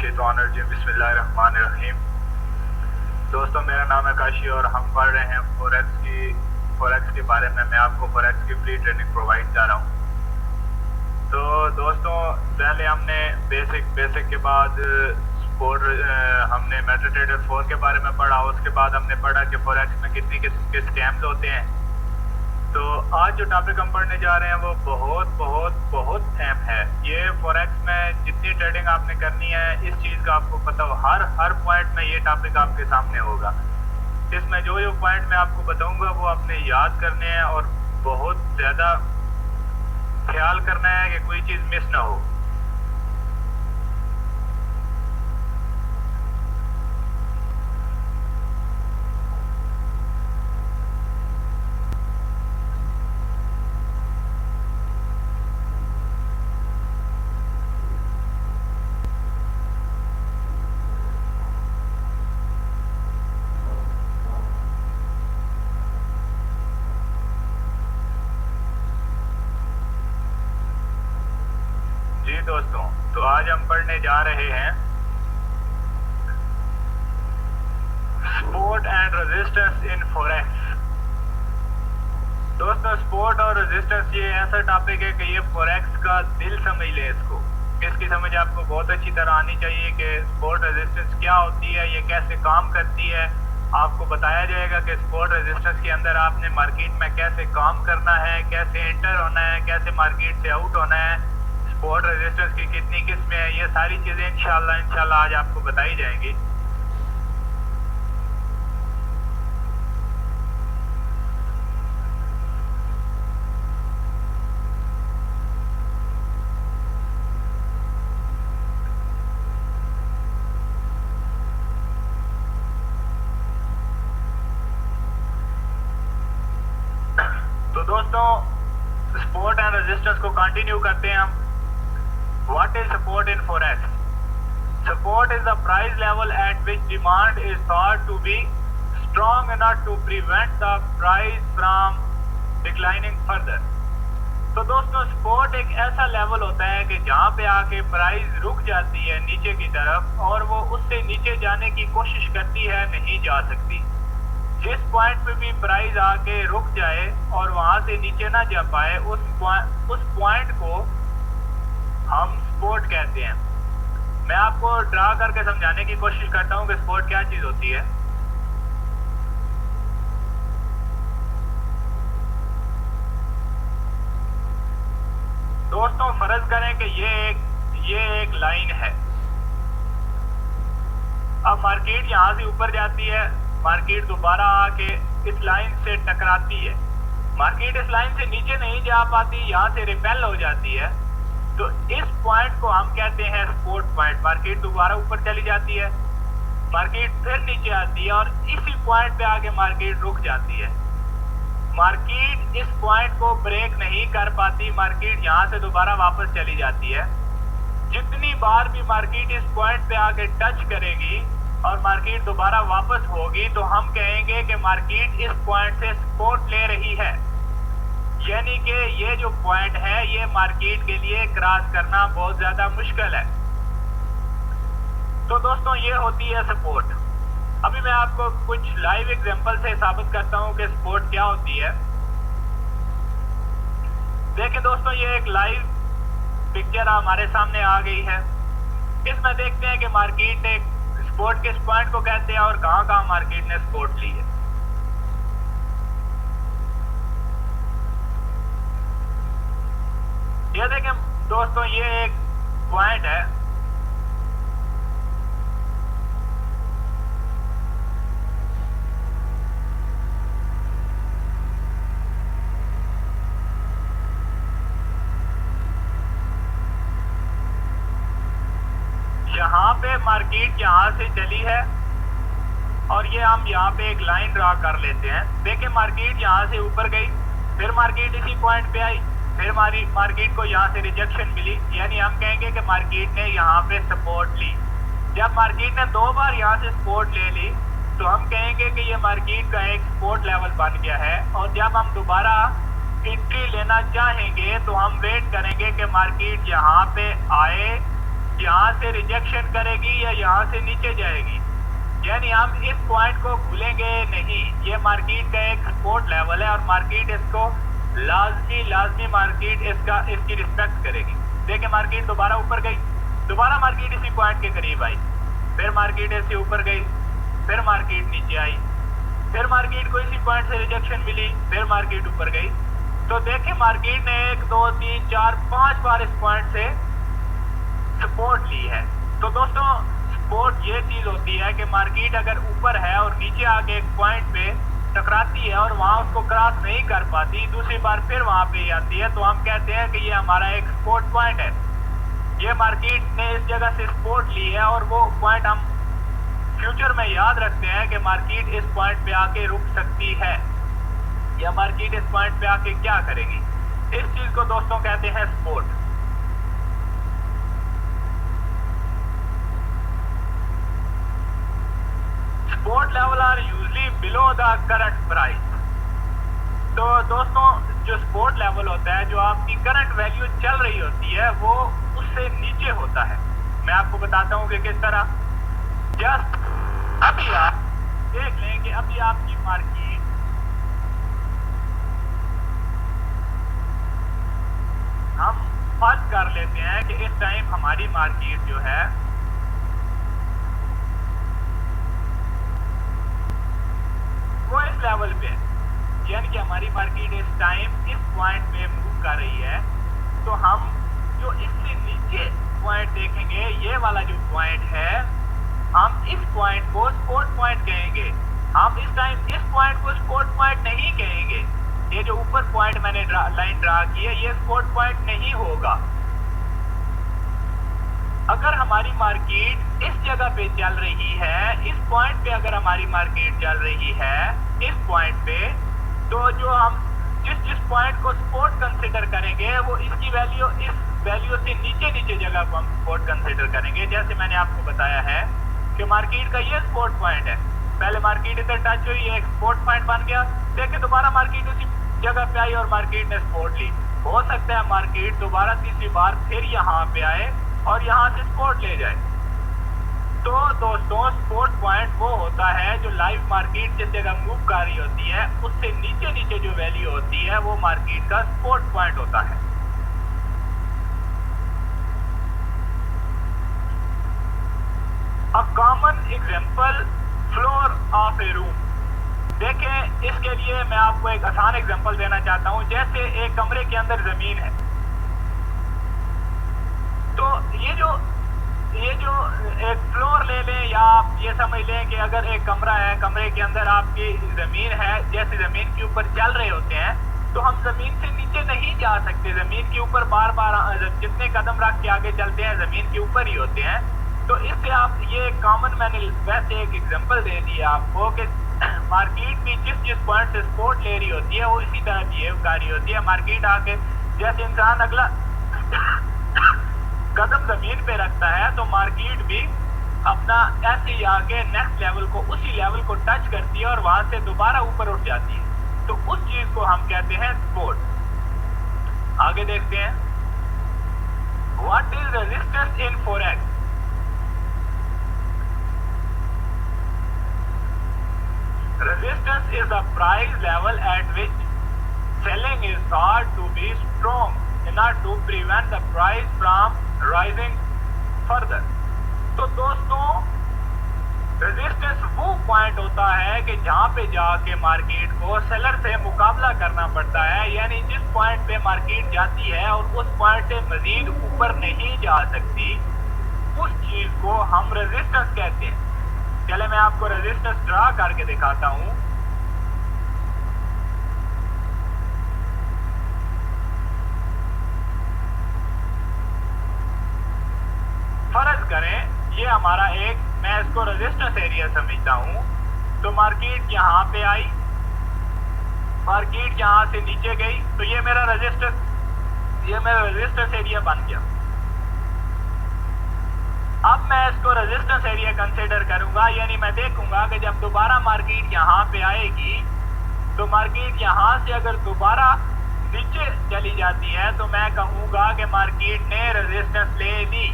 मिनशैतानिर्रजीम बिस्मिल्लाहिर्रहमानिर्रहीम। दोस्तों, मेरा नाम है काशी और हम पढ़ रहे हैं फॉरेक्स के बारे में। मैं आपको फॉरेक्स की फ्री ट्रेनिंग प्रोवाइड कर रहा हूँ। तो दोस्तों, पहले हमने बेसिक के बाद हमने मेटाट्रेडर 4 के बारे में पढ़ा। उसके बाद हमने पढ़ा कि फॉरेक्स में कितनी किस्म के स्कैम्स होते हैं। तो आज जो टॉपिक हम पढ़ने जा रहे हैं वो बहुत बहुत बहुत अहम है। ये फॉरेक्स में जितनी ट्रेडिंग आपने करनी है, इस चीज़ का आपको पता हो, हर पॉइंट में ये टॉपिक आपके सामने होगा। इसमें जो पॉइंट मैं आपको बताऊंगा वो आपने याद करने हैं और बहुत ज़्यादा ख्याल करना है कि कोई चीज़ मिस ना हो। जी दोस्तों, तो आज हम पढ़ने जा रहे हैं support and resistance in forex. दोस्तों, सपोर्ट और रेजिस्टेंस ये ऐसा टॉपिक है कि ये फॉरेक्स का दिल समझ ले। इसकी समझ आपको बहुत अच्छी तरह आनी चाहिए कि सपोर्ट रेजिस्टेंस क्या होती है, ये कैसे काम करती है। आपको बताया जाएगा कि सपोर्ट रेजिस्टेंस के अंदर आपने मार्केट में कैसे काम करना है, कैसे एंटर होना है, कैसे मार्केट से आउट होना है, सपोर्ट रेजिस्टेंस की कितनी किस्में हैं, ये सारी चीज़ें इंशाल्लाह आज आपको बताई जाएंगी। तो दोस्तों, सपोर्ट एंड रेजिस्टेंस को कंटिन्यू करते हैं हम। What is support in forex? Support is the price level at which demand is thought to be strong enough to prevent the price from declining further. तो दोस्तों, सपोर्ट एक ऐसा level होता है कि जहाँ पे आके प्राइस रुक जाती है नीचे की तरफ और वो उससे नीचे जाने की कोशिश करती है, नहीं जा सकती। जिस पॉइंट पे भी प्राइस आके रुक जाए और वहाँ से नीचे ना जा पाए, उस पॉइंट को हम सपोर्ट कहते हैं। मैं आपको ड्रा करके समझाने की कोशिश करता हूँ कि सपोर्ट क्या चीज होती है। दोस्तों, फर्ज करें कि ये एक लाइन है। अब मार्केट यहाँ से ऊपर जाती है, मार्केट दोबारा आके इस लाइन से टकराती है। मार्केट इस लाइन से नीचे नहीं जा पाती, यहाँ से रिपेल हो जाती है। तो इस पॉइंट को हम कहते हैं सपोर्ट पॉइंट। मार्केट दोबारा ऊपर चली जाती है, मार्केट फिर नीचे आती है और इसी पॉइंट पे आके मार्केट रुक जाती है। मार्केट इस पॉइंट को ब्रेक नहीं कर पाती, मार्केट यहाँ से दोबारा वापस चली जाती है। जितनी बार भी मार्केट इस पॉइंट पे आके टच करेगी और मार्केट दोबारा वापस होगी, तो हम कहेंगे कि मार्केट इस पॉइंट से सपोर्ट ले रही है। यानी कि ये जो पॉइंट है, ये मार्केट के लिए क्रॉस करना बहुत ज्यादा मुश्किल है। तो दोस्तों, ये होती है सपोर्ट। अभी मैं आपको कुछ लाइव एग्जांपल से साबित करता हूँ कि सपोर्ट क्या होती है। देखिए दोस्तों, ये एक लाइव पिक्चर हमारे सामने आ गई है। इसमें देखते हैं कि मार्केट एक सपोर्ट किस पॉइंट को कहते हैं और कहाँ कहाँ मार्केट ने सपोर्ट ली है। ये देखें दोस्तों, ये एक पॉइंट है। यहाँ पे मार्केट यहाँ से चली है और ये हम यहाँ पे एक लाइन ड्रा कर लेते हैं। देखिए, मार्केट यहाँ से ऊपर गई, फिर मार्केट इसी पॉइंट पे आई, फिर मार्केट को यहाँ से रिजेक्शन मिली। यानी हम कहेंगे कि मार्केट ने यहाँ पे सपोर्ट ली। जब मार्केट ने 2 बार यहाँ से सपोर्ट ले ली, तो हम कहेंगे कि ये मार्केट का एक सपोर्ट लेवल बन गया है। और जब हम दोबारा एंट्री लेना चाहेंगे तो हम वेट करेंगे कि मार्केट यहाँ पे आए यहाँ से रिजेक्शन करेगी या यहाँ से नीचे जाएगी, यानी हम इस पॉइंट को भूलेंगे नहीं। ये मार्केट का एक सपोर्ट लेवल है और मार्केट इसको लाजमी मार्केट इसकी रिस्पेक्ट करेगी। देखिए मार्केट दोबारा ऊपर गई, दोबारा मार्केट इसी पॉइंट के करीब आई, फिर मार्केट इससे ऊपर गई, फिर मार्केट नीचे आई, फिर मार्केट को इसी पॉइंट से रिजेक्शन मिली, फिर मार्केट ऊपर गई। तो देखिए मार्केट ने 1 2 3 4 5 बार इस पॉइंट से सपोर्ट ली है। तो दोस्तों सपोर्ट ये चीज होती है कि मार्केट अगर ऊपर है और नीचे आके एक पॉइंट पे टकराती है और वहां उसको क्रॉस नहीं कर पाती, दूसरी बार फिर वहां पे आती है, तो हम कहते हैं कि ये हमारा एक सपोर्ट पॉइंट है। ये मार्केट ने इस जगह से सपोर्ट ली है और वो पॉइंट हम फ्यूचर में याद रखते हैं कि मार्केट इस पॉइंट पे आके रुक सकती है या मार्केट इस पॉइंट पे आके क्या करेगी। इस चीज को दोस्तों कहते हैं support. Support level are usually below the current price. तो दोस्तों जो सपोर्ट लेवल होता है, जो आपकी करंट वैल्यू चल रही होती है, वो उससे नीचे होता है। मैं आपको बताता हूँ कि किस तरह। जस्ट अभी आप देख लें कि अभी आपकी मार्केट हम फर्ज कर लेते हैं कि इस टाइम हमारी मार्केट जो है वो इस लेवल पे, यानी कि हमारी मार्केट इस टाइम इस पॉइंट पे मूव कर रही है। तो हम जो इससे नीचे पॉइंट देखेंगे, ये वाला जो पॉइंट है, हम इस पॉइंट को सपोर्ट पॉइंट कहेंगे। हम इस टाइम इस पॉइंट को सपोर्ट पॉइंट नहीं कहेंगे। ये जो ऊपर पॉइंट मैंने लाइन ड्रा की है, ये सपोर्ट पॉइंट नहीं होगा। अगर हमारी मार्केट इस जगह पे चल रही है, इस पॉइंट पे अगर हमारी मार्केट चल रही है इस पॉइंट पे, तो जो हम जिस पॉइंट को सपोर्ट कंसीडर करेंगे, वो इसकी वैल्यू इस वैल्यू से नीचे जगह को हम सपोर्ट कंसीडर करेंगे। जैसे मैंने आपको बताया है कि मार्केट का ये सपोर्ट पॉइंट है, पहले मार्केट इधर टच हुई, एक सपोर्ट पॉइंट बन गया, देखिए दोबारा मार्केट उसी जगह पे आई और मार्केट ने सपोर्ट ली। हो सकता है मार्केट दोबारा तीसरी बार फिर यहाँ पे आए और यहाँ से सपोर्ट ले जाए। तो दोस्तों सपोर्ट पॉइंट वो होता है जो लाइव मार्केट जिस जगह मूव कर रही होती है, उससे नीचे जो वैल्यू होती है, वो मार्केट का सपोर्ट पॉइंट होता है। A common example, floor of A room. देखें इसके लिए मैं आपको एक आसान एग्जांपल देना चाहता हूं। जैसे एक कमरे के अंदर जमीन है, तो ये जो एक फ्लोर ले लें या आप ये समझ लें कि अगर एक कमरा है, कमरे के अंदर आपकी जमीन है, जैसे जमीन के ऊपर चल रहे होते हैं, तो हम जमीन से नीचे नहीं जा सकते। जमीन के ऊपर बार बार जितने कदम रख के आगे चलते हैं, जमीन के ऊपर ही होते हैं। तो इससे आप ये कॉमन, मैंने वैसे एक एग्जांपल दे दिया आपको कि मार्केट भी जिस पॉइंट से सपोर्ट ले रही होती है, वो इसी तरह बिहेव कर रही होती है। मार्केट आके जैसे इंसान अगला कदम जमीन पे रखता है, तो मार्केट भी अपना ऐसे ही आगे नेक्स्ट लेवल को, उसी लेवल को टच करती है और वहां से दोबारा ऊपर उठ जाती है। तो उस चीज को हम कहते हैं सपोर्ट। आगे देखते हैं, what is resistance in forex. Resistance is the price level at which selling is thought to be strong enough to prevent the price from rising further। तो दोस्तों रेजिस्टेंस वो पॉइंट होता है कि जहां पे जाके मार्केट को सेलर से मुकाबला करना पड़ता है, यानी जिस पॉइंट पे मार्केट जाती है और उस पॉइंट से मजीद ऊपर नहीं जा सकती, उस चीज को हम रेजिस्टेंस कहते हैं। चले मैं आपको रेजिस्टेंस ड्रा करके दिखाता हूं। फर्ज करें ये हमारा एक, मैं इसको रेजिस्टेंस एरिया समझता हूं। तो मार्केट यहां पे आई, मार्केट यहां से नीचे गई, तो ये मेरा रेजिस्टेंस एरिया बन गया। अब मैं इसको रेजिस्टेंस एरिया कंसीडर करूंगा, यानी मैं देखूंगा कि जब दोबारा मार्केट यहाँ पे आएगी, तो मार्केट यहाँ से अगर दोबारा नीचे चली जाती है, तो मैं कहूंगा कि मार्केट ने रेजिस्टेंस ले ली।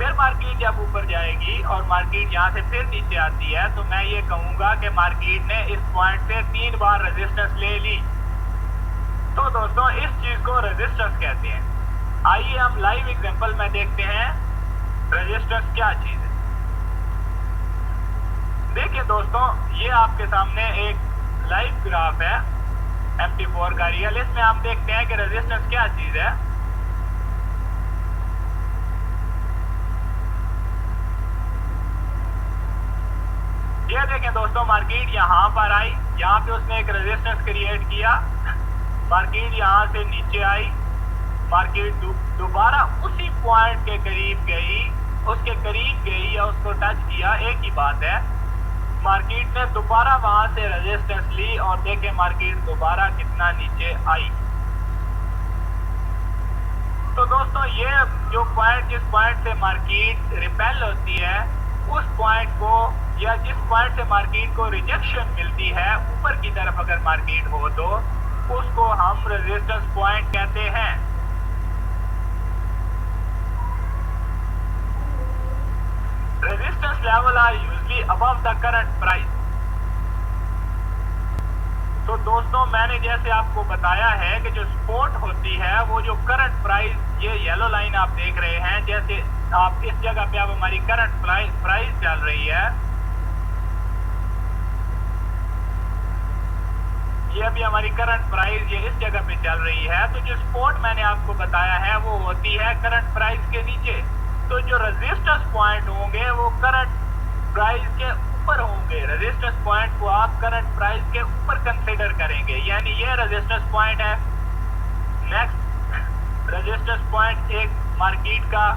फिर मार्केट जब ऊपर जाएगी और मार्केट यहाँ से फिर नीचे आती है तो मैं ये कहूंगा कि मार्केट ने इस पॉइंट से 3 बार रेजिस्टेंस ले ली। तो दोस्तों इस चीज को रेजिस्टेंस कहते हैं। आइए हम लाइव एग्जांपल में देखते हैं रेजिस्टेंस क्या चीज है। देखिए दोस्तों, ये आपके सामने एक लाइव ग्राफ है MT4 का रियल। इसमें आप देखते हैं कि रेजिस्टेंस क्या चीज है। ये देखें दोस्तों, मार्केट यहाँ पर आई, यहाँ पे उसने एक रेजिस्टेंस क्रिएट किया, मार्केट यहाँ से नीचे आई, मार्केट दोबारा उसी पॉइंट के करीब गई, उसके करीब गई या उसको टच किया, एक ही बात है। मार्केट ने दोबारा वहां से रेजिस्टेंस ली और देखें मार्केट दोबारा कितना नीचे आई। तो दोस्तों ये जो पॉइंट, जिस पॉइंट से मार्केट रिपेल होती है, उस पॉइंट को या जिस पॉइंट से मार्केट को रिजेक्शन मिलती है ऊपर की तरफ अगर मार्केट हो तो उसको हम रेजिस्टेंस पॉइंट कहते हैं। Resistance level are usually above the current price. तो दोस्तों मैंने जैसे आपको बताया है कि जो सपोर्ट होती है वो जो करंट प्राइस, ये येलो लाइन आप देख रहे हैं, जैसे आप इस जगह पे अब हमारी करंट प्राइस चल रही है, ये अभी हमारी करंट प्राइस ये इस जगह पे चल रही है। तो जो सपोर्ट मैंने आपको बताया है वो होती है करंट प्राइस के नीचे। तो जो रेजिस्टेंस पॉइंट होंगे वो करंट प्राइस के ऊपर होंगे। रेजिस्टेंस पॉइंट को आप करंट प्राइस के ऊपर कंसीडर करेंगे, यानी ये रेजिस्टेंस पॉइंट है। नेक्स्ट रेजिस्टेंस पॉइंट एक मार्केट का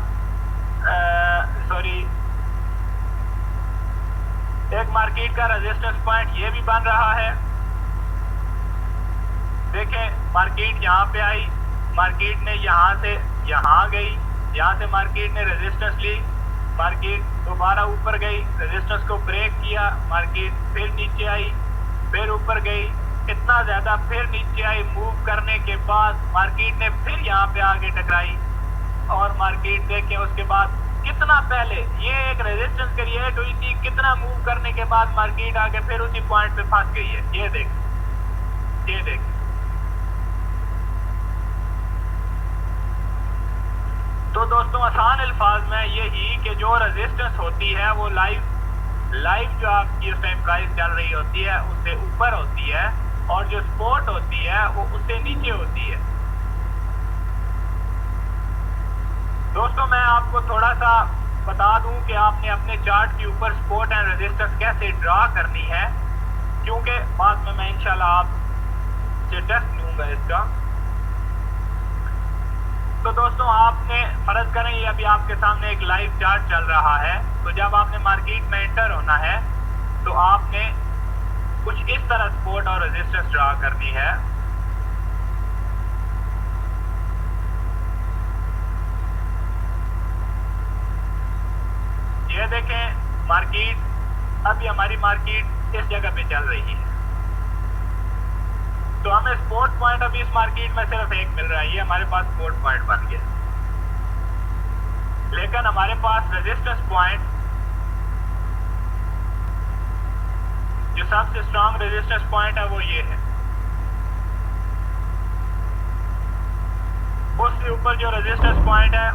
एक मार्केट का रेजिस्टेंस पॉइंट ये भी बन रहा है। देखें मार्केट यहाँ पे आई, मार्केट ने यहाँ से यहाँ गई, यहाँ से मार्केट ने रेजिस्टेंस ली, मार्केट दोबारा ऊपर गई, रेजिस्टेंस को ब्रेक किया, मार्केट फिर नीचे आई, फिर ऊपर गई, इतना ज्यादा फिर नीचे आई। मूव करने के बाद मार्केट ने फिर यहाँ पे आगे टकराई और मार्केट देखें उसके बाद कितना पहले ये एक रेजिस्टेंस क्रिएट हुई थी, कितना मूव करने के बाद मार्केट आगे फिर उसी पॉइंट पे फंस गई है। ये देख तो दोस्तों आसान अल्फाज में यही कि जो रेजिस्टेंस होती है वो लाइव जो आपकी उस टाइम प्राइस चल रही होती है उससे ऊपर होती है और जो सपोर्ट होती है वो उससे नीचे होती है। दोस्तों मैं आपको थोड़ा सा बता दूं कि आपने अपने चार्ट के ऊपर सपोर्ट एंड रेजिस्टेंस कैसे ड्रा करनी है, क्योंकि बाद में मैं इंशाल्लाह आपसे टेस्ट लूंगा इसका। तो दोस्तों आपने फर्ज करें ये अभी आपके सामने एक लाइव चार्ट चल रहा है, तो जब आपने मार्केट में एंटर होना है तो आपने कुछ इस तरह सपोर्ट और रेजिस्टेंस ड्रा करनी है। ये देखें मार्केट, अभी हमारी मार्केट इस जगह पे चल रही है, तो हमें सपोर्ट पॉइंट अभी इस मार्केट में सिर्फ एक मिल रहा है, ये हमारे पास सपोर्ट पॉइंट बन गया। लेकिन हमारे पास रेजिस्टेंस पॉइंट, जो सबसे स्ट्रॉन्ग रेजिस्टेंस पॉइंट है वो ये है। उससे ऊपर जो रेजिस्टेंस पॉइंट है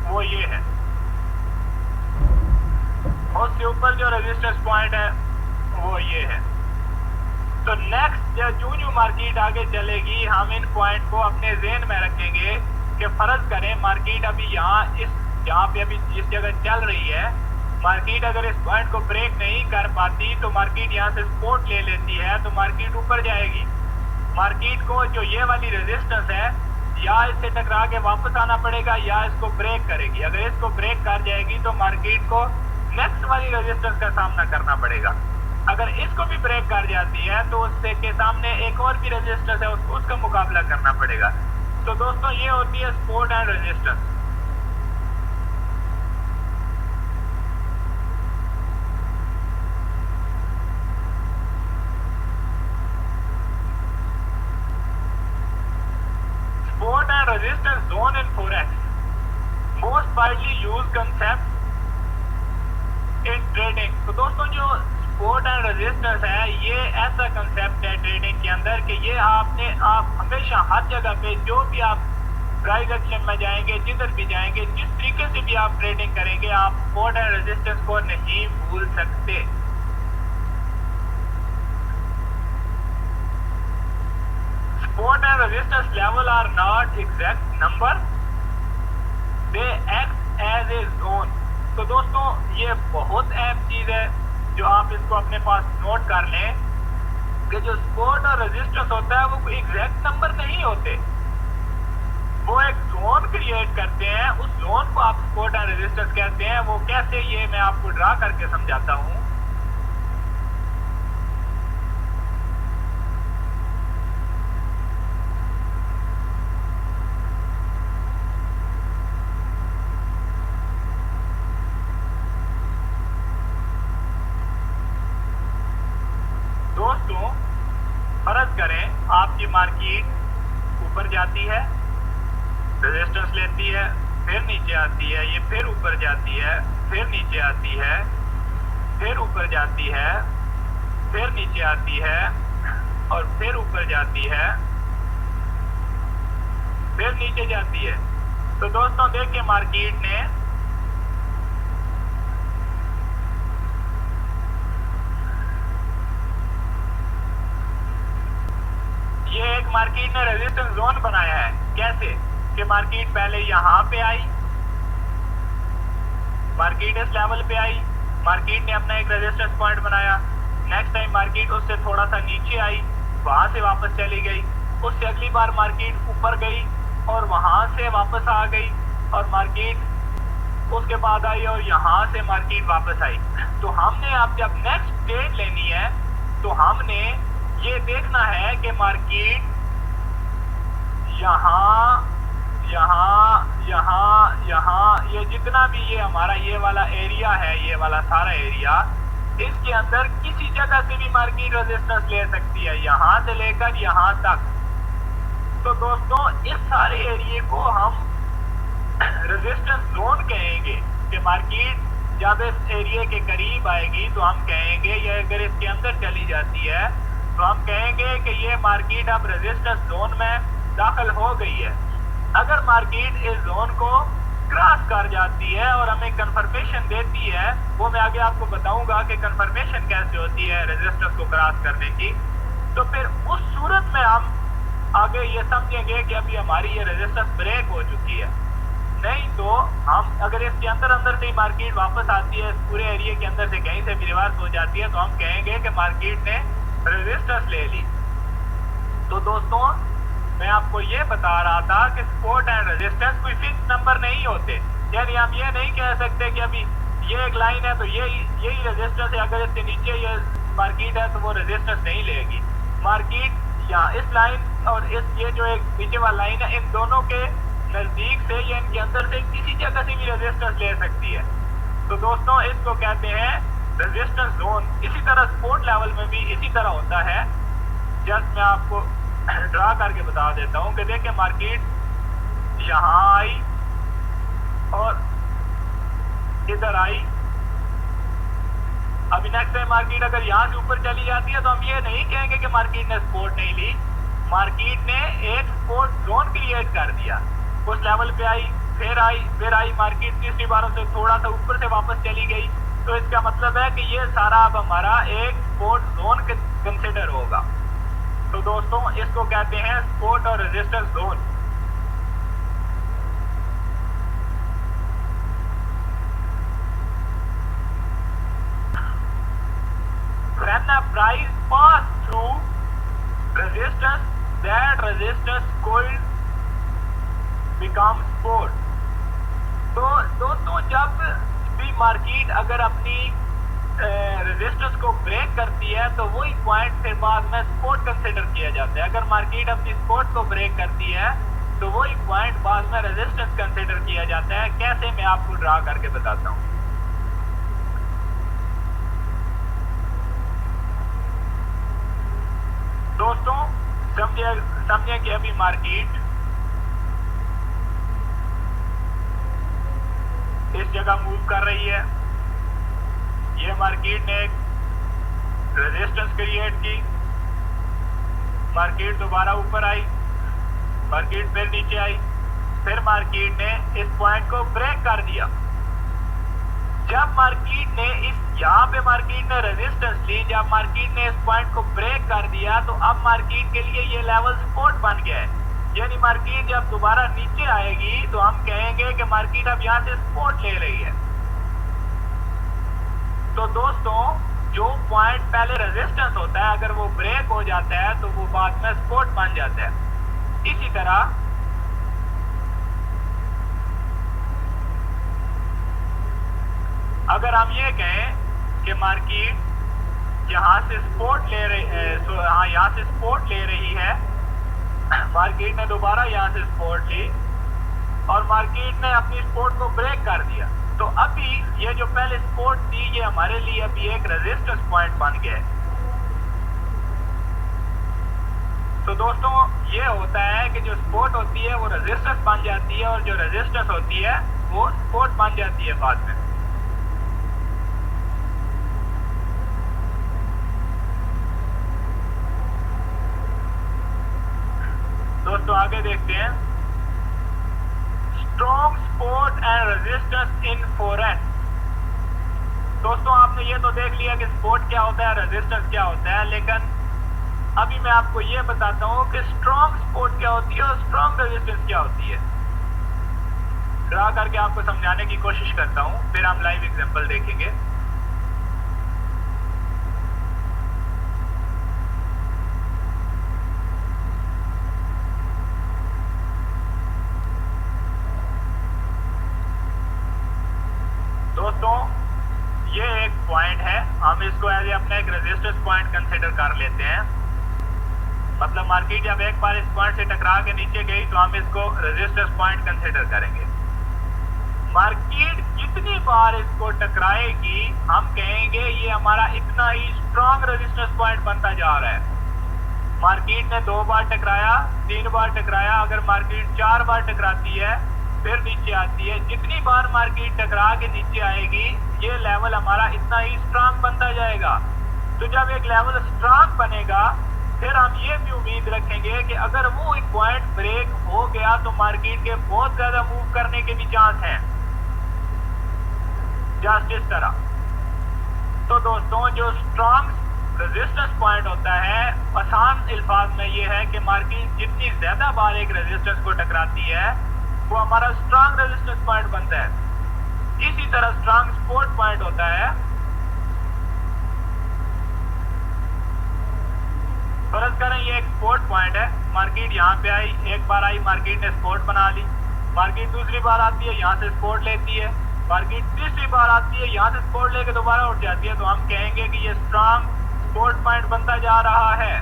वो ये है। उससे ऊपर जो रेजिस्टेंस पॉइंट है वो ये है। तो नेक्स्ट जो मार्केट आगे चलेगी हम इन पॉइंट को अपने ज़हन में रखेंगे कि फर्ज करें मार्केट अभी यहाँ पे अभी जिस जगह चल रही है, मार्केट अगर इस पॉइंट को ब्रेक नहीं कर पाती तो मार्केट यहाँ से सपोर्ट ले लेती है तो मार्केट ऊपर जाएगी। मार्केट को जो ये वाली रेजिस्टेंस है या इससे टकरा के वापस आना पड़ेगा या इसको ब्रेक करेगी। अगर इसको ब्रेक कर जाएगी तो मार्केट को नेक्स्ट वाली रेजिस्टेंस का सामना करना पड़ेगा। अगर इसको भी ब्रेक कर जाती है तो उससे के सामने एक और भी रेजिस्टेंस है, उसका मुकाबला करना पड़ेगा। तो दोस्तों ये होती है support and resistance. Support and resistance zone in forex. widely used concept in trading। तो दोस्तों जो सपोर्ट एंड रेजिस्टेंस है ये ऐसा कंसेप्ट है ट्रेडिंग के अंदर कि ये आप हमेशा हर जगह पे जो भी आप प्राइस एक्शन में जाएंगे, जिधर भी जाएंगे, जिस तरीके से भी आप ट्रेडिंग करेंगे, आप सपोर्ट एंड रेजिस्टेंस को नहीं भूल सकते। Support and resistance level are not exact number, they act as a zone। तो दोस्तों ये बहुत अहम चीज है जो आप इसको अपने पास नोट कर लें कि जो सपोर्ट और रेजिस्टेंस होता है वो कोई एग्जैक्ट नंबर नहीं होते, वो एक जोन क्रिएट करते हैं। उस जोन को आप सपोर्ट एंड रेजिस्टेंस कहते हैं। वो कैसे, ये मैं आपको ड्रा करके समझाता हूँ। दोस्तों फर्ज करें आपकी मार्केट ऊपर जाती है, रेजिस्टेंस लेती है, फिर नीचे आती है, ये फिर ऊपर जाती है, फिर नीचे आती है, फिर ऊपर जाती है, फिर नीचे आती है और फिर ऊपर जाती है, फिर नीचे जाती है। तो दोस्तों देखिए मार्केट ने ये एक मार्केट ने रेजिस्टेंस जोन बनाया है। कैसे कि मार्केट पहले यहां पे आई, मार्केट इस लेवल पे आई, मार्केट ने अपना एक रेजिस्टेंस पॉइंट बनाया। नेक्स्ट टाइम मार्केट उससे थोड़ा सा नीचे आई, वहां से वापस चली गई। उससे अगली बार मार्केट ऊपर गई और वहां से वापस आ गई और मार्केट उसके बाद आई और यहां से मार्केट वापस आई। तो हमने अब जब नेक्स्ट ट्रेड लेनी है तो हमने ये देखना है कि मार्केट यहाँ ये जितना भी ये हमारा ये वाला एरिया है, ये वाला सारा एरिया, इसके अंदर किसी जगह से भी मार्केट रेजिस्टेंस ले सकती है, यहाँ से लेकर यहाँ तक। तो दोस्तों इस सारे एरिया को हम रेजिस्टेंस जोन कहेंगे कि मार्केट जब इस एरिया के करीब आएगी तो हम कहेंगे, ये अगर इसके अंदर चली जाती है तो हम कहेंगे कि ये मार्केट अब रेजिस्टेंस जोन में दाखिल हो गई है। अगर मार्केट इस जोन को क्रॉस कर जाती है और हमें कंफर्मेशन देती है, वो मैं आगे आपको बताऊंगा कि कंफर्मेशन कैसे होती है रेजिस्टेंस को क्रॉस करने की, तो फिर उस सूरत में हम आगे ये समझेंगे कि अभी हमारी ये रेजिस्टेंस ब्रेक हो चुकी है। नहीं तो हम अगर इसके अंदर से ही मार्केट वापस आती है, इस पूरे एरिया के अंदर से कहीं से भी रिवर्स हो जाती है, तो हम कहेंगे कि मार्केट ने रेजिस्टेंस ले ली। तो दोस्तों मैं आपको ये बता रहा था कि सपोर्ट एंड रेजिस्टेंस कोई फिक्स नंबर नहीं होते। यानी हम ये नहीं कह सकते कि अभी ये एक लाइन है तो यही रेजिस्टेंस है, अगर इसके नीचे ये मार्केट है तो वो रेजिस्टेंस नहीं लेगी। मार्केट या इस लाइन और ये जो एक नीचे वाला लाइन है, इन दोनों के नजदीक से या इनके अंदर से किसी जगह से भी रेजिस्टेंस ले सकती है। तो दोस्तों इसको कहते हैं रेजिस्टेंस जोन। इसी तरह सपोर्ट लेवल में भी इसी तरह होता है। जस्ट मैं आपको ड्रा करके बता देता हूँ कि देखिए मार्केट यहाँ आई और इधर आई। अभी नेक्स्ट टाइम मार्केट अगर यहाँ से ऊपर चली जाती है तो हम ये नहीं कहेंगे कि मार्केट ने सपोर्ट नहीं ली, मार्केट ने एक सपोर्ट जोन क्रिएट कर दिया। उस लेवल पे आई, फिर आई मार्केट तीसरी बार से थोड़ा सा ऊपर से वापस चली गई। तो इसका मतलब है कि ये सारा अब हमारा एक सपोर्ट जोन कंसिडर होगा। तो दोस्तों इसको कहते हैं सपोर्ट और resistance zone. When a price pass through resistance, that resistance could become support। तो दोस्तों जब भी मार्केट अगर अपनी रेजिस्टेंस को ब्रेक करती है तो वही पॉइंट फिर बाद में सपोर्ट कंसिडर किया जाता है। अगर मार्केट अपनी सपोर्ट को ब्रेक करती है तो वही पॉइंट बाद में रेजिस्टेंस कंसिडर किया जाता है। कैसे, मैं आपको ड्रा करके बताता हूँ। दोस्तों समझिए कि अभी मार्केट इस जगह मूव कर रही है, ये मार्केट ने एक रेजिस्टेंस क्रिएट की, मार्केट दोबारा ऊपर आई, मार्केट फिर नीचे आई, फिर मार्केट ने इस पॉइंट को ब्रेक कर दिया। जब मार्केट ने यहाँ पे मार्केट ने रेजिस्टेंस ली, जब मार्केट ने इस पॉइंट को ब्रेक कर दिया तो अब मार्केट के लिए ये लेवल सपोर्ट बन गया है। यानी मार्केट जब दोबारा नीचे आएगी तो हम कहेंगे कि मार्केट अब यहाँ से सपोर्ट ले रही है। तो दोस्तों, जो पॉइंट पहले रेजिस्टेंस होता है, अगर वो ब्रेक हो जाता है तो वो बाद में सपोर्ट बन जाता है। इसी तरह अगर हम ये कहें कि मार्केट यहाँ से सपोर्ट ले रही है, यहाँ से सपोर्ट ले रही है, मार्केट ने दोबारा यहाँ से सपोर्ट ली और मार्केट ने अपनी सपोर्ट को ब्रेक कर दिया, तो अभी ये जो पहले सपोर्ट थी ये हमारे लिए अभी एक रेजिस्टेंस पॉइंट बन गया है। तो दोस्तों, ये होता है कि जो सपोर्ट होती है वो रेजिस्टेंस बन जाती है और जो रेजिस्टेंस होती है वो सपोर्ट बन जाती है बाद में। दोस्तों आगे देखते हैं, strong support and resistance in forex. दोस्तों, आपने ये तो देख लिया कि सपोर्ट क्या होता है, रेजिस्टेंस क्या होता है, लेकिन अभी मैं आपको ये बताता हूँ कि स्ट्रॉन्ग सपोर्ट क्या होती है और स्ट्रॉन्ग रेजिस्टेंस क्या होती है। ड्रा करके आपको समझाने की कोशिश करता हूँ, फिर हम लाइव एग्जांपल देखेंगे। दोस्तों, ये एक पॉइंट है, हम इसको एज अपने एक रेजिस्टेंस पॉइंट कंसीडर कर लेते हैं। मतलब मार्केट जब एक बार इस पॉइंट से टकरा के नीचे गई तो हम इसको रेजिस्टेंस पॉइंट कंसीडर करेंगे। मार्केट जितनी बार इसको टकराएगी हम कहेंगे ये हमारा इतना ही स्ट्रॉन्ग रेजिस्टेंस पॉइंट बनता जा रहा है। मार्केट ने 2 बार टकराया, 3 बार टकराया, अगर मार्केट 4 बार टकराती है फिर नीचे आती है, जितनी बार मार्केट टकरा के नीचे आएगी ये लेवल हमारा इतना ही स्ट्रॉन्ग बनता जाएगा। तो जब एक लेवल स्ट्रॉन्ग बनेगा फिर हम ये भी उम्मीद रखेंगे कि अगर वो एक पॉइंट ब्रेक हो गया तो मार्केट के बहुत ज्यादा मूव करने के भी चांस हैं, जस्ट इस तरह। तो दोस्तों, जो स्ट्रॉन्ग रेजिस्टेंस पॉइंट होता है, आसान अल्फाज में ये है कि मार्केट जितनी ज्यादा बार एक रेजिस्टेंस को टकराती है वो हमारा स्ट्रॉन्ग रेजिस्टेंस पॉइंट बनता है। इसी तरह स्ट्रॉन्ग सपोर्ट पॉइंट होता है। फर्ज करें ये एक सपोर्ट पॉइंट है, मार्केट यहाँ पे आई, एक बार आई, मार्केट ने सपोर्ट बना ली, मार्केट दूसरी बार आती है, यहाँ से सपोर्ट लेती है, मार्केट तीसरी बार आती है, यहाँ से सपोर्ट लेके दोबारा उठ जाती है, तो हम कहेंगे कि ये स्ट्रॉन्ग सपोर्ट पॉइंट बनता जा रहा है।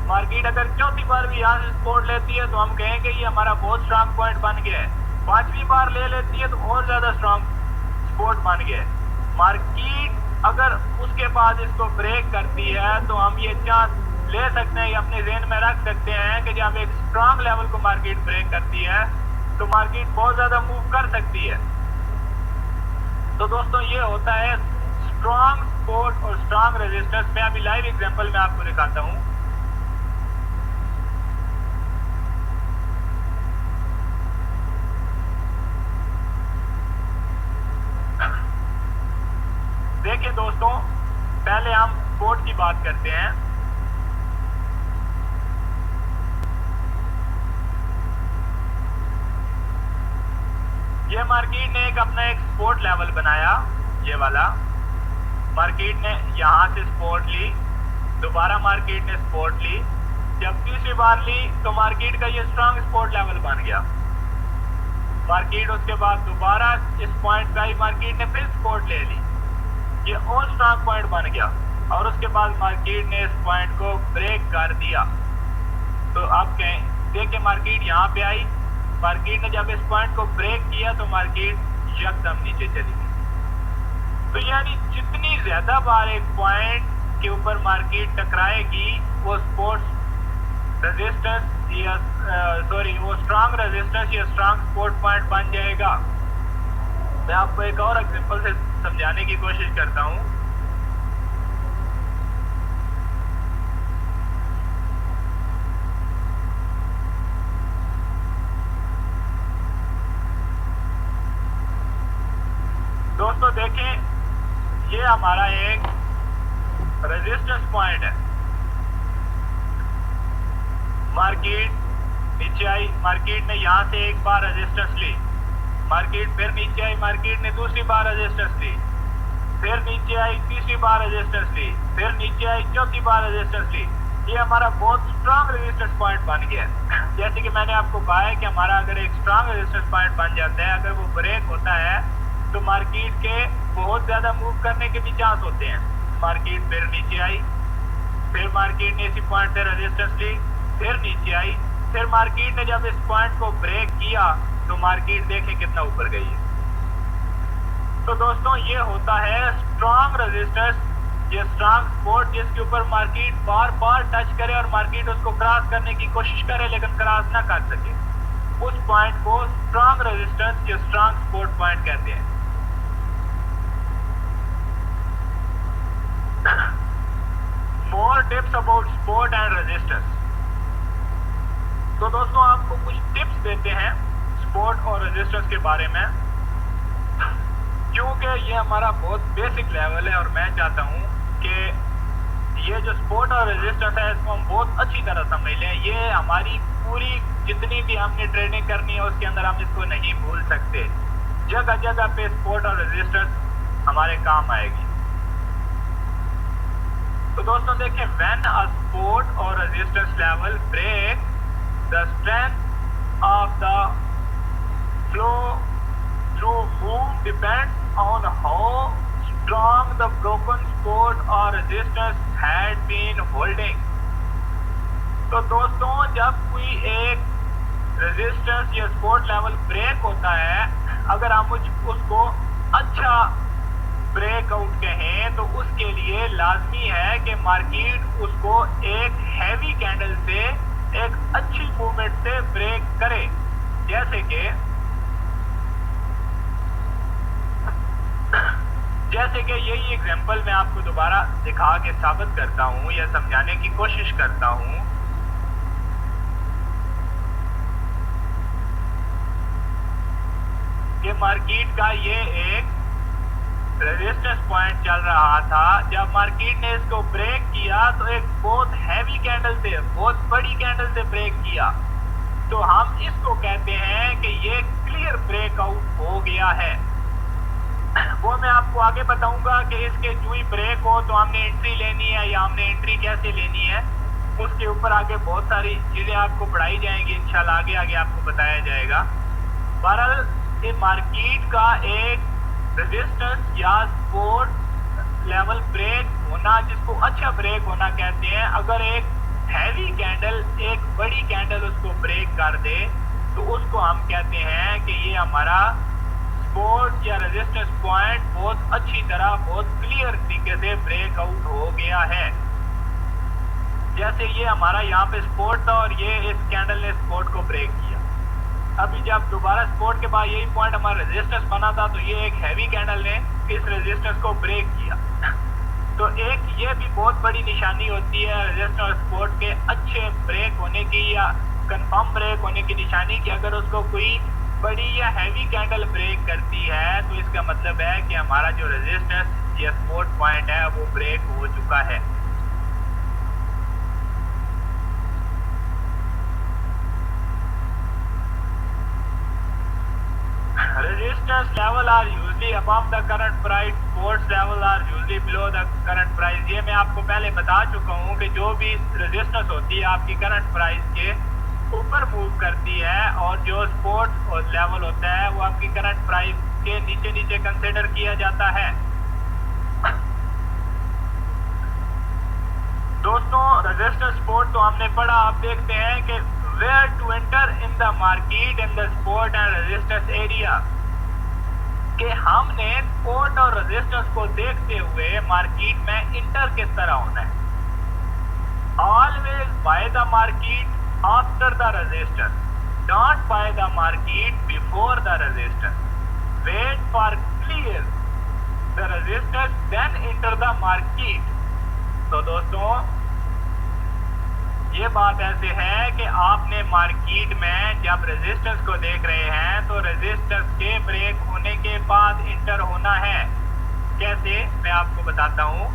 मार्केट अगर चौथी बार भी यहाँ से सपोर्ट लेती है तो हम कहेंगे ये हमारा बहुत स्ट्रॉन्ग पॉइंट बन गया है। 5वीं बार ले लेती है तो और ज्यादा स्ट्रॉन्ग सपोर्ट बन गया है। मार्केट अगर उसके बाद इसको ब्रेक करती है तो हम ये चांस ले सकते हैं, अपने ज़हन में रख सकते हैं कि जब एक स्ट्रॉन्ग लेवल को मार्केट ब्रेक करती है तो मार्केट बहुत ज्यादा मूव कर सकती है। तो दोस्तों, ये होता है स्ट्रॉन्ग सपोर्ट और स्ट्रॉन्ग रेजिस्टेंस। मैं अभी लाइव एग्जांपल में आपको दिखाता हूँ। देखिए दोस्तों, पहले हम सपोर्ट की बात करते हैं। ये मार्केट ने अपना एक सपोर्ट लेवल बनाया, ये वाला। मार्केट ने यहाँ से सपोर्ट ली, दोबारा मार्केट ने सपोर्ट ली, जब तीसरी बार ली तो मार्केट का ये स्ट्रॉन्ग सपोर्ट लेवल बन गया। मार्केट उसके बाद दोबारा इस पॉइंट का ही मार्केट ने फिर सपोर्ट ले ली, ये और स्ट्रॉन्ग पॉइंट बन गया, और उसके बाद मार्केट ने इस पॉइंट को ब्रेक कर दिया। तो आप कहें, देखिए मार्केट यहाँ पे आई, मार्केट ने जब इस पॉइंट को ब्रेक किया तो मार्केट यकदम नीचे चली गई। तो यानी जितनी ज्यादा बार एक पॉइंट के ऊपर मार्केट टकराएगी वो सपोर्ट रेजिस्टेंस या वो स्ट्रॉन्ग रेजिस्टेंस या स्ट्रॉन्ग सपोर्ट पॉइंट बन जाएगा। मैं आपको एक और एग्जांपल से समझाने की कोशिश करता हूं। दोस्तों देखें, ये हमारा एक रेजिस्टेंस पॉइंट है। मार्केट नीचे आई, मार्केट ने यहां से एक बार रेजिस्टेंस ली, मार्केट फिर नीचे आई, मार्केट ने दूसरी बार रेजिस्टेंस ली, फिर नीचे आई, तीसरी बार रेजिस्टेंस ली, फिर नीचे आई, चौथी बार रेजिस्टेंस ली। ये हमारा बहुत स्ट्रांग रेजिस्टेंस पॉइंट बन गया है। जैसे कि मैंने आपको कहा है कि हमारा अगर एक स्ट्रांग रेजिस्टेंस पॉइंट बन जाता है, अगर वो ब्रेक होता है तो मार्केट के बहुत ज्यादा मूव करने के भी चांस होते हैं। मार्केट फिर नीचे आई, फिर मार्केट ने इसी पॉइंट से रेजिस्टेंस ली, फिर नीचे आई, फिर मार्केट ने जब इस पॉइंट को ब्रेक किया तो मार्केट देखें कितना ऊपर गई है। तो दोस्तों ये होता है स्ट्रांग रेजिस्टेंस, ये स्ट्रांग सपोर्ट जिसके ऊपर मार्केट बार बार टच करे और मार्केट उसको क्रॉस करने की कोशिश करे लेकिन क्रॉस ना कर सके, उस पॉइंट को स्ट्रांग रेजिस्टेंस या स्ट्रांग सपोर्ट पॉइंट कहते हैं। More tips about support and resistance. तो दोस्तों आपको कुछ टिप्स देते हैं सपोर्ट और रेजिस्टेंस के बारे में, क्योंकि ये हमारा बहुत बेसिक लेवल है और मैं चाहता हूं कि ये जो सपोर्ट और रेजिस्टेंस है इसको हम बहुत अच्छी तरह समझ लें। ये हमारी पूरी जितनी भी हमने ट्रेडिंग करनी है उसके अंदर हम इसको नहीं भूल सकते। जगह जगह पे सपोर्ट और रेजिस्टेंस हमारे काम आएगी। तो दोस्तों देखें, व्हेन अ सपोर्ट और resistance level break, the strength of the flow through whom depends on how strong the broken support or resistance had been holding। तो दोस्तों जब कोई एक रेजिस्टेंस या सपोर्ट लेवल ब्रेक होता है, अगर हम उसको अच्छा ब्रेकआउट कहें तो उसके लिए लाजमी है कि मार्केट उसको एक हैवी कैंडल से एक अच्छी मूवमेंट से ब्रेक करे। जैसे कि यही एग्जांपल मैं आपको दोबारा दिखा के साबित करता हूं या समझाने की कोशिश करता हूं। कि मार्केट का ये एक रेजिस्टेंस पॉइंट चल रहा था, जब मार्केट ने इसको ब्रेक किया तो एक बहुत हैवी कैंडल से, बहुत बड़ी कैंडल से ब्रेक किया, तो हम इसको कहते हैं कि ये क्लियर ब्रेकआउट हो गया है। वो मैं आपको आगे बताऊंगा कि इसके जो ही ब्रेक हो तो हमने एंट्री लेनी है या हमने एंट्री कैसे लेनी है, उसके ऊपर आगे बहुत सारी चीजें आपको पढ़ाई जाएंगी, इंशाल्लाह आगे आगे आपको बताया जाएगा। बहरहाल ये मार्केट का एक रेजिस्टेंस या सपोर्ट लेवल ब्रेक होना, जिसको अच्छा ब्रेक होना कहते हैं, अगर एक हैवी कैंडल, एक बड़ी कैंडल उसको ब्रेक कर दे तो उसको हम कहते हैं कि ये हमारा सपोर्ट या रेजिस्टेंस पॉइंट बहुत अच्छी तरह, बहुत क्लियर तरीके से ब्रेकआउट हो गया है। जैसे ये हमारा यहाँ पे सपोर्ट था और ये इस कैंडल ने सपोर्ट को ब्रेक किया। अभी जब दोबारा सपोर्ट के बाद यही पॉइंट हमारा रेजिस्टेंस बना था तो ये एक हैवी कैंडल ने इस रेजिस्टेंस को ब्रेक किया। तो एक ये भी बहुत बड़ी निशानी होती है रेजिस्टेंस और सपोर्ट के अच्छे ब्रेक होने की या कंफर्म ब्रेक होने की निशानी, कि अगर उसको कोई बड़ी या हैवी कैंडल ब्रेक करती है तो इसका मतलब है कि हमारा जो रेजिस्टेंस या सपोर्ट पॉइंट है वो ब्रेक हो चुका है। Resistance level are usually above the current price, supports level are usually below the current price। ये मैं आपको पहले बता चुका हूँ कि जो भी रेजिस्टेंस होती है आपकी करंट प्राइस के ऊपर मूव करती है और जो सपोर्ट लेवल होता है वो आपकी करंट प्राइस के नीचे नीचे कंसिडर किया जाता है। दोस्तों रेजिस्टेंस सपोर्ट तो हमने पढ़ा, आप देखते हैं कि where to enter in the market in the support and resistance area, कि हमने सपोर्ट और रेजिस्टेंस को देखते हुए मार्केट में इंटर किस तरह होना है। Always by the market after the resistance, don't by the market before the resistance. wait for clear the resistance then enter the market। तो दोस्तों ये बात ऐसे है कि आपने मार्केट में जब रेजिस्टेंस को देख रहे हैं तो रेजिस्टेंस के ब्रेक होने के बाद इंटर होना है। कैसे, मैं आपको बताता हूं।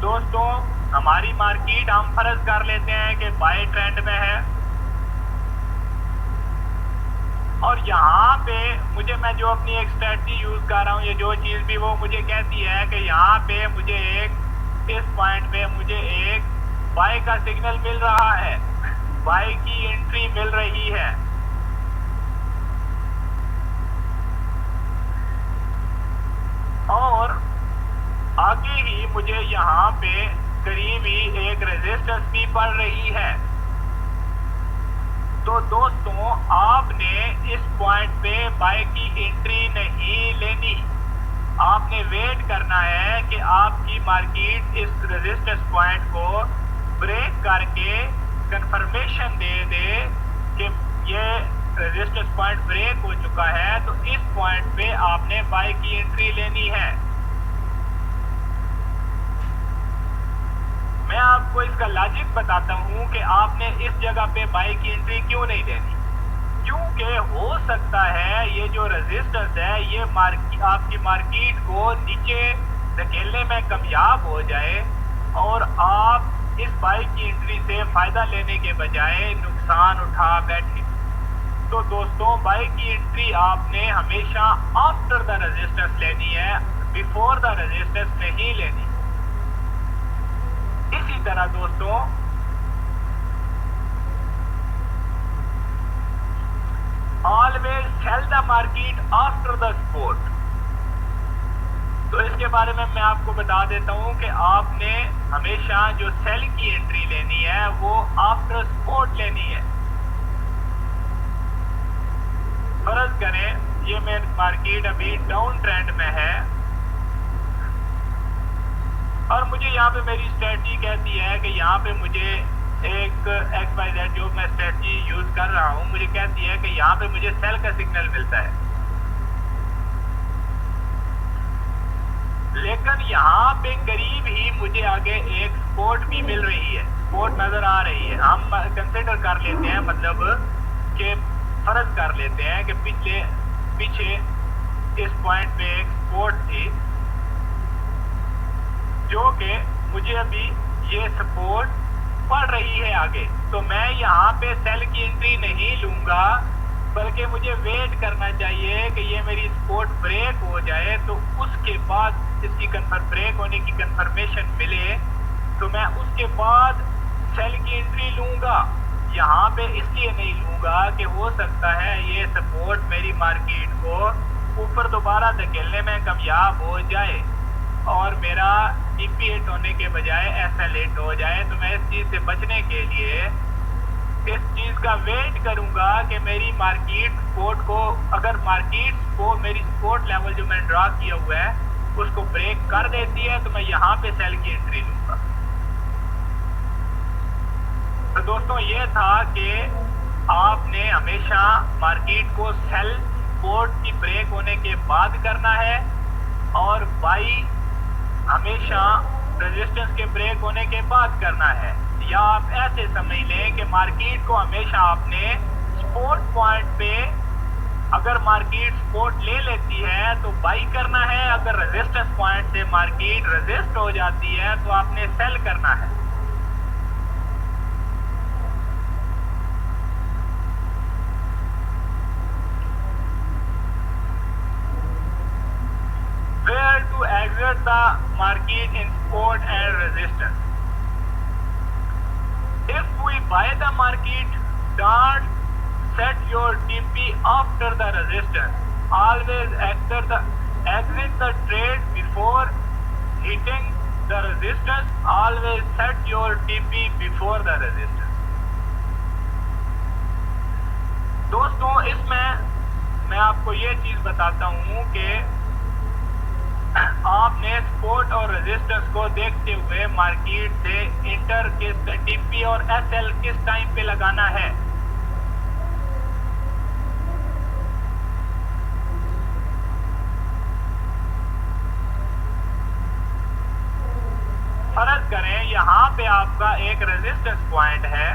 दोस्तों हमारी मार्केट हम फर्ज कर लेते हैं कि बाय ट्रेंड में है और यहाँ पे मैं जो अपनी एक स्ट्रेटजी यूज कर रहा हूँ, ये जो चीज भी वो मुझे कहती है कि यहाँ पे मुझे इस पॉइंट पे मुझे एक बाय का सिग्नल मिल रहा है, बाय की एंट्री मिल रही है। और आगे ही मुझे यहाँ पे करीब ही एक रेजिस्टेंस भी पड़ रही है। तो दोस्तों आपने इस पॉइंट पे बाय की एंट्री नहीं लेनी, आपने वेट करना है कि आपकी मार्केट इस रेजिस्टेंस पॉइंट को ब्रेक करके कंफर्मेशन दे दे कि ये रेजिस्टेंस पॉइंट ब्रेक हो चुका है। तो इस पॉइंट पे आपने बाय की एंट्री लेनी है। मैं आपको इसका लॉजिक बताता हूं कि आपने इस जगह पे बाय की एंट्री क्यों नहीं लेनी, क्योंकि हो सकता है ये जो रेजिस्टेंस है ये आपकी मार्केट को नीचे धकेलने में कामयाब हो जाए और आप इस बाय की एंट्री से फायदा लेने के बजाय नुकसान उठा बैठे। तो दोस्तों बाय की एंट्री आपने हमेशा आफ्टर द रेजिस्टेंस लेनी है, बिफोर द रेजिस्टेंस नहीं लेनी। इसी तरह दोस्तों always sell the market after the support. तो इसके बारे में मैं आपको बता देता हूं कि आपने हमेशा जो सेल की एंट्री लेनी है वो आफ्टर सपोर्ट लेनी है। फर्ज करें ये मेरी मार्केट अभी डाउन ट्रेंड में है और मुझे यहाँ पे मेरी स्ट्रेटजी कहती है कि यहाँ पे मुझे एक XYZ जो मैं स्ट्रेटजी यूज कर रहा हूँ मुझे कहती है कि यहाँ पे मुझे सेल का सिग्नल मिलता है, लेकिन यहाँ पे करीब ही मुझे आगे एक सपोर्ट भी मिल रही है, सपोर्ट नजर आ रही है। हम कंसिडर कर लेते हैं, मतलब कि फर्ज कर लेते हैं कि पीछे इस पॉइंट पे एक सपोर्ट थी जो कि मुझे अभी ये सपोर्ट पड़ रही है आगे। तो मैं यहाँ पे सेल की एंट्री नहीं लूंगा, बल्कि मुझे वेट करना चाहिए कि ये मेरी सपोर्ट ब्रेक हो जाए, तो उसके बाद इसकी ब्रेक होने की कंफर्मेशन मिले तो मैं उसके बाद सेल की एंट्री लूंगा। यहाँ पे इसलिए नहीं लूंगा कि हो सकता है ये सपोर्ट मेरी मार्केट को ऊपर दोबारा धकेलने में कामयाब हो जाए और मेरा DP हिट होने के बजाय SL हिट हो जाए। तो मैं इस चीज से बचने के लिए इस चीज का वेट करूंगा कि मेरी मार्केट सपोर्ट को, अगर मार्केट को मेरी सपोर्ट लेवल जो मैंने ड्रा किया हुआ है उसको ब्रेक कर देती है तो मैं यहाँ पे सेल की एंट्री लूंगा। तो दोस्तों ये था कि आपने हमेशा मार्केट को सेल सपोर्ट की ब्रेक होने के बाद करना है और बाई हमेशा रेजिस्टेंस के ब्रेक होने के बाद करना है। या आप ऐसे समझ लें कि मार्केट को हमेशा आपने सपोर्ट पॉइंट पे, अगर मार्केट सपोर्ट ले लेती है तो बाई करना है, अगर रेजिस्टेंस पॉइंट से मार्केट रेजिस्ट हो जाती है तो आपने सेल करना है। Where to exit the market in support and resistance? If we buy the market, don't set your TP after the resistance. Always exit the trade before hitting the resistance. Always set your TP before the resistance. दोस्तों इसमें मैं आपको ये चीज बताता हूँ कि आपने सपोर्ट और रेजिस्टेंस को देखते हुए मार्केट से इंटर किस टीपी और एसएल किस टाइम पे लगाना है। फर्ज करें यहाँ पे आपका एक रेजिस्टेंस पॉइंट है,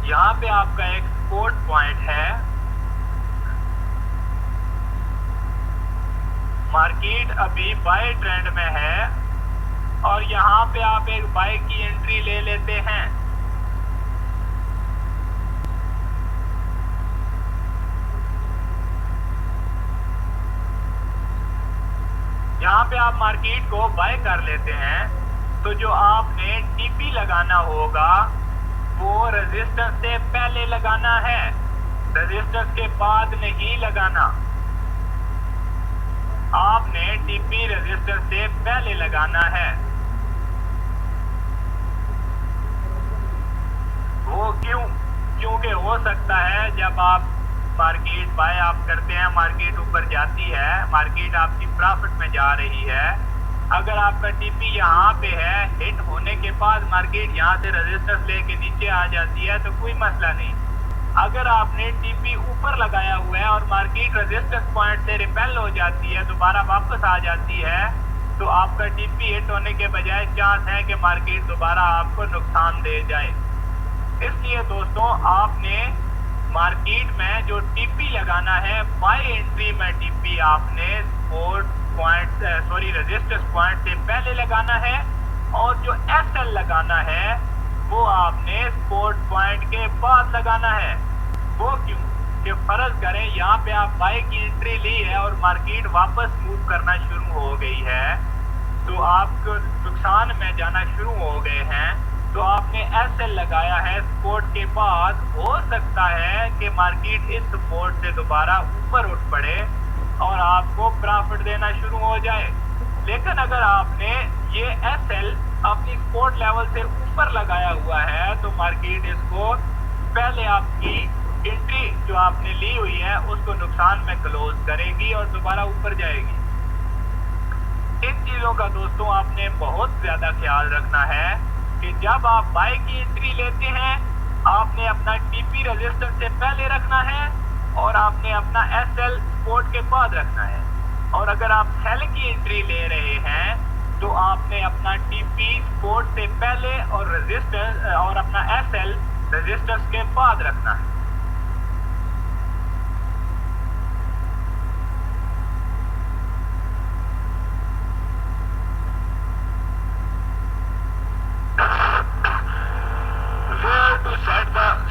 यहाँ पे आपका एक सपोर्ट पॉइंट है। मार्केट अभी बाय ट्रेंड में है और यहाँ पे आप एक बाय की एंट्री ले लेते हैं। यहाँ पे आप मार्केट को बाय कर लेते हैं, तो जो आपने टीपी लगाना होगा वो रेजिस्टेंस से पहले लगाना है, रेजिस्टेंस के बाद नहीं लगाना। आपने टीपी रेजिस्टेंस से पहले लगाना है। वो क्यों? क्योंकि हो सकता है जब आप मार्केट बाय आप करते हैं, मार्केट ऊपर जाती है, मार्केट आपकी प्रॉफिट में जा रही है, अगर आपका टीपी यहाँ पे है, हिट होने के बाद मार्केट यहाँ से रेजिस्टेंस लेके नीचे आ जाती है तो कोई मसला नहीं। अगर आपने टीपी ऊपर लगाया हुआ है और मार्केट रेजिस्टेंस पॉइंट से रिपेल हो जाती है, दोबारा वापस आ जाती है, तो आपका टीपी हिट होने के बजाय चांस है कि मार्केट दोबारा आपको नुकसान दे जाए। इसलिए दोस्तों आपने मार्केट में जो टीपी लगाना है, बाय एंट्री में टीपी आपने सपोर्ट पॉइंट रेजिस्टेंस पॉइंट से पहले लगाना है और जो एसएल लगाना है वो आपने सपोर्ट पॉइंट के बाद लगाना है। वो क्यों? कि फर्ज करें यहाँ पे आप बाय की एंट्री ली है और मार्केट वापस मूव करना शुरू हो गई है, तो आपको नुकसान में जाना शुरू हो गए हैं, तो आपने एसएल लगाया है सपोर्ट के बाद। हो सकता है कि मार्केट इस सपोर्ट से दोबारा ऊपर उठ पड़े और आपको प्रॉफिट देना शुरू हो जाए। लेकिन अगर आपने ये एसएल अपनी सपोर्ट लेवल से ऊपर लगाया हुआ है तो मार्केट इसको पहले आपकी एंट्री जो आपने ली हुई है उसको नुकसान में क्लोज करेगी और दोबारा ऊपर जाएगी। इन चीजों का दोस्तों आपने बहुत ज्यादा ख्याल रखना है कि जब आप बाय की एंट्री लेते हैं आपने अपना टीपी रेजिस्टेंस से पहले रखना है और आपने अपना एसएल सपोर्ट के बाद रखना है। और अगर आप सेल की एंट्री ले रहे हैं तो आपने अपना टीपी सपोर्ट से पहले और रेजिस्टेंस और अपना एसएल रेजिस्टेंस के बाद रखना है।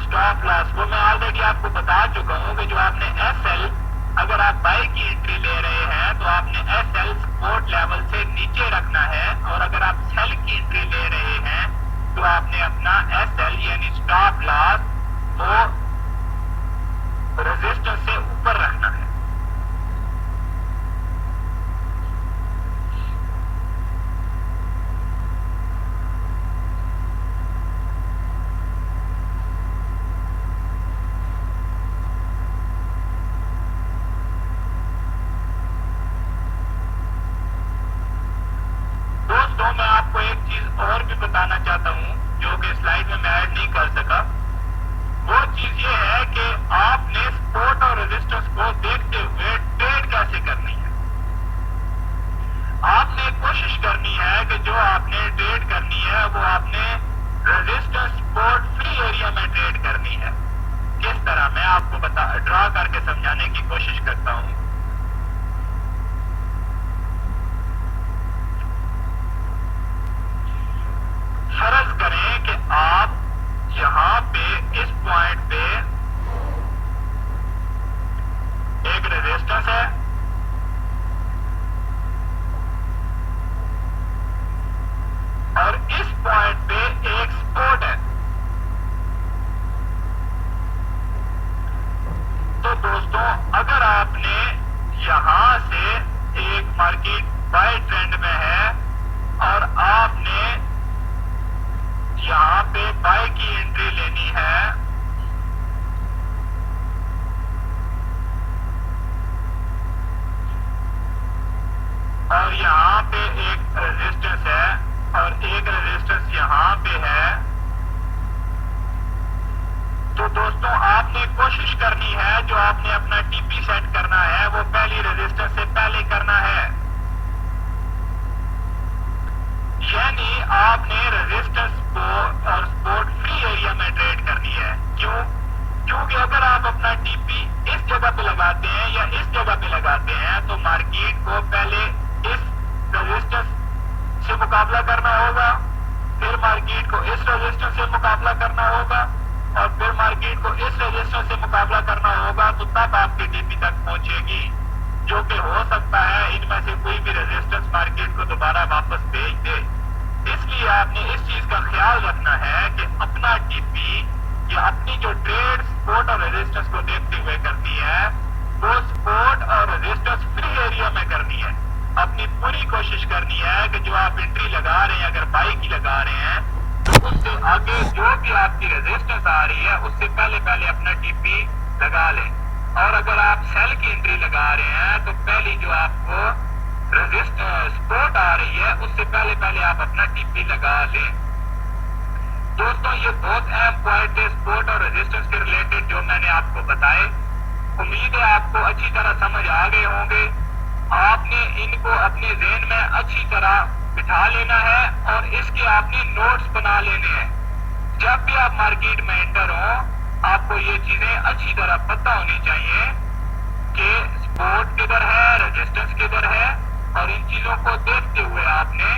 स्टॉप लॉस वो मैं ऑलरेडी आपको बता चुका हूँ कि जो आपने एसएल, अगर आप बाय की एंट्री ले रहे हैं तो आपने एसएल सपोर्ट लेवल से नीचे रखना है और अगर आप सेल की एंट्री ले रहे हैं तो आपने अपना एसएल यानी स्टॉप लॉस वो रेजिस्टेंस से ऊपर रखना है। मैं आपको एक चीज और भी बताना चाहता हूं जो कि स्लाइड में मैं ऐड नहीं कर सका। वो चीज ये है कि आपने सपोर्ट और रेजिस्टेंस को देखते हुए ट्रेड कैसे करनी है। आपने कोशिश करनी है कि जो आपने ट्रेड करनी है वो आपने रेजिस्टेंस सपोर्ट फ्री एरिया में ट्रेड करनी है। किस तरह मैं आपको ड्रा करके समझाने की कोशिश करता हूं। फर्ज करें कि आप यहाँ पे इस पॉइंट पे एक रेजिस्टेंस है और इस पॉइंट पे एक सपोर्ट है। तो दोस्तों अगर आपने यहाँ से एक मार्केट बाय ट्रेंड में है और आपने यहाँ पे बाय की एंट्री लेनी है और यहाँ पे एक रेजिस्टेंस है और एक रेजिस्टेंस यहाँ पे है। तो दोस्तों आपने कोशिश करनी है, जो आपने अपना टीपी सेट करना है वो पहली रेजिस्टेंस से पहले करना है, यानी आपने रेजिस्टेंस को और सपोर्ट फ्री एरिया में ट्रेड करनी है। क्यों? क्योंकि अगर आप अपना टीपी इस जगह पे लगाते हैं या इस जगह पे लगाते हैं तो मार्केट को पहले इस रेजिस्टेंस से मुकाबला करना होगा, फिर मार्केट को इस रेजिस्टेंस से मुकाबला करना होगा और फिर मार्केट को इस रेजिस्टेंस से मुकाबला करना होगा, तो तब आपकी टीपी तक पहुंचेगी। जो कि हो सकता है इनमें से कोई भी रेजिस्टेंस मार्केट को दोबारा वापस भेज दे। इसलिए आपने इस चीज का ख्याल रखना है कि अपना टीपी या अपनी जो ट्रेड सपोर्ट और रेजिस्टेंस को देखते हुए करनी है वो सपोर्ट और रेजिस्टेंस फ्री एरिया में करनी है। अपनी पूरी कोशिश करनी है कि जो आप एंट्री लगा रहे हैं, अगर बाई की लगा रहे हैं, तो उससे आगे जो भी आपकी रेजिस्टेंस आ रही है उससे पहले अपना टीपी लगा लें। और अगर आप सेल की एंट्री लगा रहे हैं तो पहली जो आपको सपोर्ट आ रही है उससे पहले आप अपना टीपी लगा लें। दोस्तों ये बहुत अहम पॉइंट है सपोर्ट और रेजिस्टेंस के रिलेटेड जो मैंने आपको बताए। उम्मीद है आपको अच्छी तरह समझ आ गए होंगे। आपने इनको अपने ज़हन में अच्छी तरह बिठा लेना है और इसके आपने नोट्स बना लेने हैं। जब भी आप मार्केट में एंटर हो आपको ये चीजें अच्छी तरह पता होनी चाहिए कि सपोर्ट किधर है, रेजिस्टेंस किधर है, और इन चीजों को देखते हुए आपने